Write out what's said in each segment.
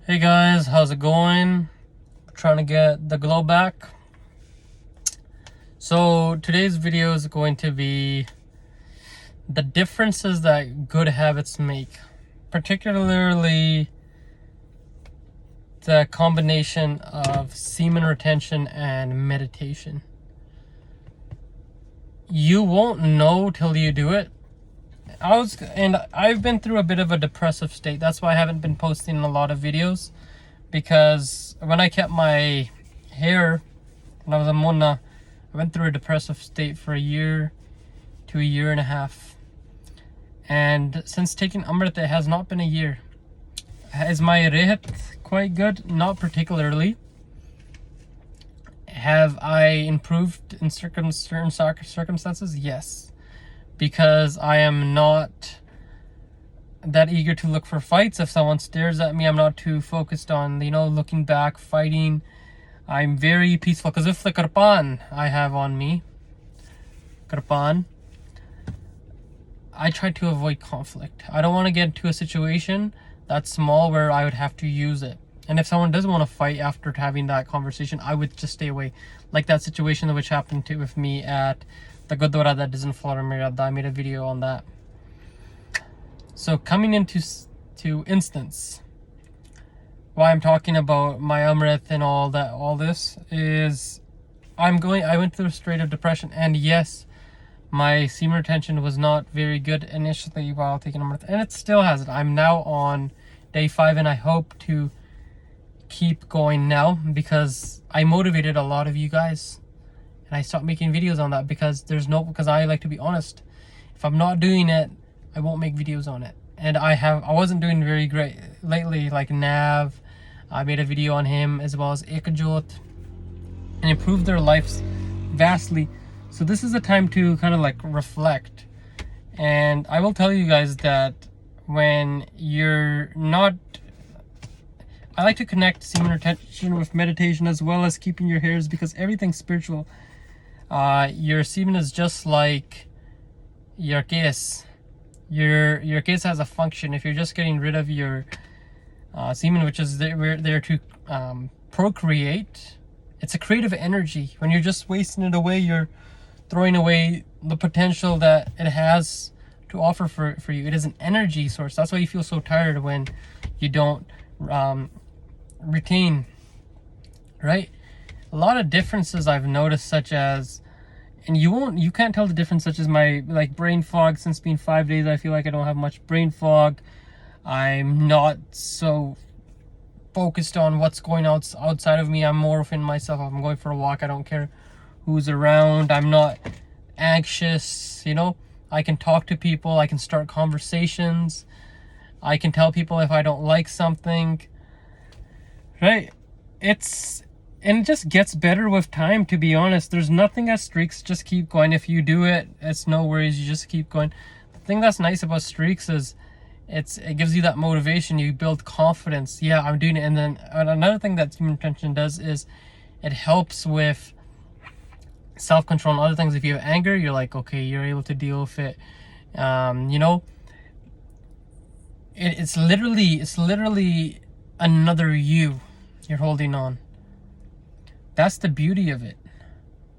Hey guys, how's it going? Trying to get the glow back. So today's video is going to be the differences that good habits make, particularly the combination of semen retention and meditation. You won't know till you do it. I've been through a bit of a depressive state. That's why I haven't been posting a lot of videos, because when I kept my hair when I was a mona, I went through a depressive state for a year to a year and a half. And since taking Amrit, it has not been a year. Is my rehat quite good? Not particularly. Have I improved in certain circumstances? Yes. Because I am not that eager to look for fights. If someone stares at me, I'm not too focused on, looking back, fighting. I'm very peaceful. Because if the karpan I have on me, I try to avoid conflict. I don't want to get into a situation that's small where I would have to use it. And if someone doesn't want to fight after having that conversation, I would just stay away. Like that situation which happened with me at the Gurdwara that doesn't follow Mirada. I made a video on that. So coming into instance, why I'm talking about my Amrit and all this is I went through a state of depression, and yes, my semen retention was not very good initially while taking Amrit, and it still hasn't. I'm now on day 5, and I hope to keep going now because I motivated a lot of you guys. And I stopped making videos on that because I like to be honest. If I'm not doing it, I won't make videos on it. And I wasn't doing very great lately. Like Nav, I made a video on him, as well as Ekajot, and improved their lives vastly. So this is a time to kind of like reflect. And I will tell you guys that when you're not, I like to connect semen retention with meditation as well as keeping your hairs, because everything's spiritual. Your semen is just like your case. Your case has a function. If you're just getting rid of your semen, which is there to procreate, it's a creative energy. When you're just wasting it away, you're throwing away the potential that it has to offer for you. It is an energy source. That's why you feel so tired when you don't retain, right? A lot of differences I've noticed, such as, and you can't tell the difference, such as my brain fog. Since being 5 days, I feel like I don't have much brain fog. I'm not so focused on what's going outside of me. I'm more within myself. If I'm going for a walk, I don't care who's around. I'm not anxious, I can talk to people, I can start conversations, I can tell people if I don't like something, right? And it just gets better with time, to be honest. There's nothing as streaks. Just keep going. If you do it, it's no worries. You just keep going. The thing that's nice about streaks is it gives you that motivation. You build confidence. Yeah, I'm doing it. And then another thing that semen retention does is it helps with self-control and other things. If you have anger, you're like, okay, you're able to deal with it. It's literally another you you're holding on. That's the beauty of it,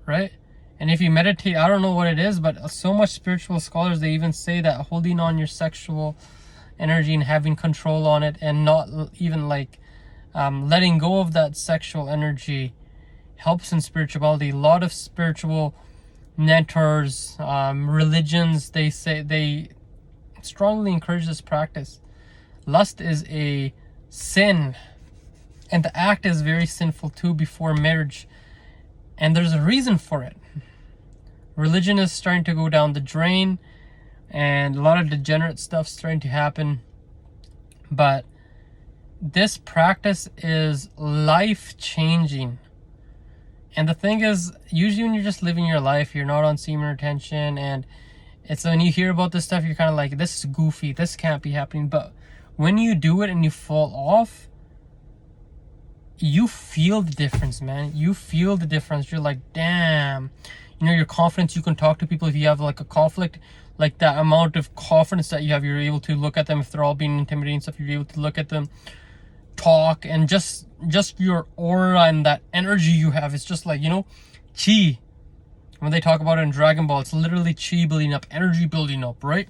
right? And if you meditate, I don't know what it is, but so much spiritual scholars, they even say that holding on your sexual energy and having control on it, and not even letting go of that sexual energy, helps in spirituality. A lot of spiritual mentors, religions, they strongly encourage this practice. Lust is a sin, and the act is very sinful too before marriage, and there's a reason for it. Religion is starting to go down the drain, and a lot of degenerate stuff's starting to happen, but this practice is life-changing. And the thing is, usually when you're just living your life, you're not on semen retention, and it's when you hear about this stuff, you're kind of like, this is goofy, this can't be happening. But when you do it and you fall off, you feel the difference, man. You feel the difference. You're like, damn. Your confidence, you can talk to people if you have a conflict, that amount of confidence that you have, you're able to look at them if they're all being intimidating stuff, you're able to look at them, talk talk and just your aura and that energy you have. It's just like, chi. When they talk about it in Dragon Ball, it's literally chi building up, energy building up, right?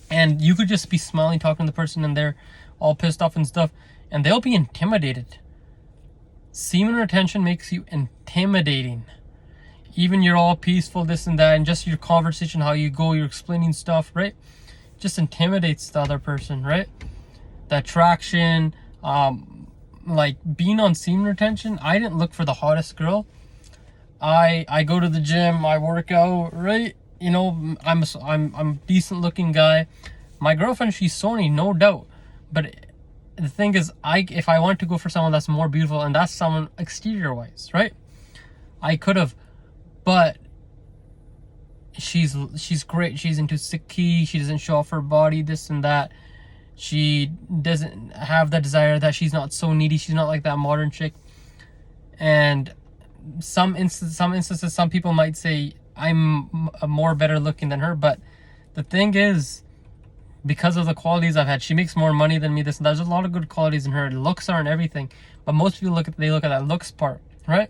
And you could just be smiling, talking to the person, and they're all pissed off and stuff, and they'll be intimidated. Semen retention makes you intimidating. Even you're all peaceful, this and that, and just your conversation, how you go, you're explaining stuff, right? Just intimidates the other person, right? The attraction, like being on semen retention, I didn't look for the hottest girl. I go to the gym, I work out, right? I'm a decent looking guy. My girlfriend, she's Sony, no doubt. But the thing is, if I want to go for someone that's more beautiful, and that's someone exterior wise, right? I could have, but she's great. She's into Siki. She doesn't show off her body, this and that. She doesn't have the desire that she's not so needy. She's not like that modern chick. And some instances, some people might say I'm a more better looking than her, but the thing is, because of the qualities I've had, she makes more money than me. There's a lot of good qualities in her. Looks aren't everything, but most people look at that looks part, right?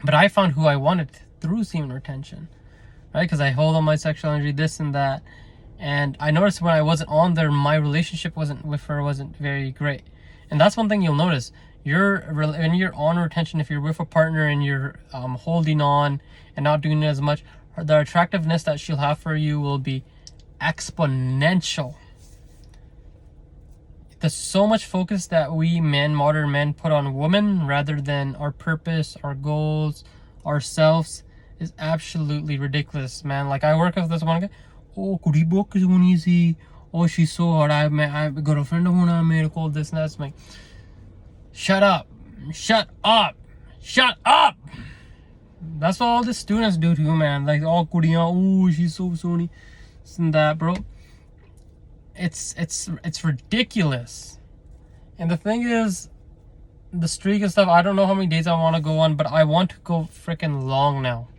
But I found who I wanted through semen retention, right? Because I hold on my sexual energy, this and that, and I noticed when I wasn't on there, my relationship with her wasn't very great. And that's one thing you'll notice. When you're on retention, if you're with a partner and you're holding on and not doing it as much, the attractiveness that she'll have for you will be exponential. There's so much focus that we men, modern men, put on women rather than our purpose, our goals, ourselves is absolutely ridiculous, man. Like, I work with this one guy. Oh, kudi book is easy. Oh, she's so hot. I got a friend of mine call this and that's like, shut up. That's what all the students do to you, man. Like, oh, kudiyan, oh, she's so sony, this and that, bro. It's ridiculous. And the thing is, the streak and stuff, I don't know how many days I want to go on, but I want to go freaking long now.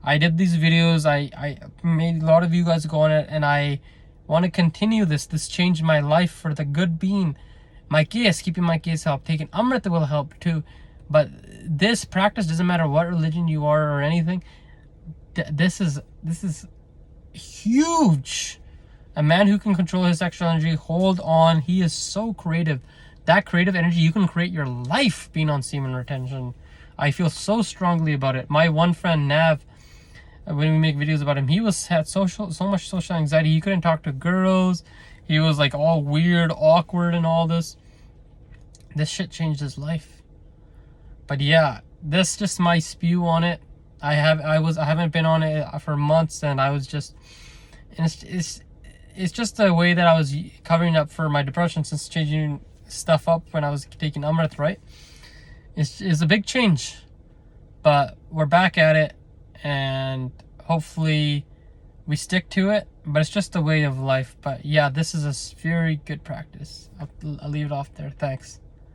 I did these videos, I made a lot of you guys go on it, and I want to continue this. This changed my life for the good being. My case, keeping my case help. Taking Amrit will help too. But this practice, doesn't matter what religion you are or anything, this is huge. A man who can control his sexual energy, hold on, he is so creative. That creative energy, you can create your life being on semen retention. I feel so strongly about it. My one friend Nav, when we make videos about him, he had so much social anxiety. He couldn't talk to girls. He was like all weird, awkward, and all this. This shit changed his life. But yeah, this just my spew on it. I haven't been on it for months, and I was just, and it's just the way that I was covering up for my depression since changing stuff up when I was taking Amrit, right? It's a big change, but we're back at it, and hopefully we stick to it. But it's just a way of life. But yeah, this is a very good practice. I'll leave it off there. Thanks.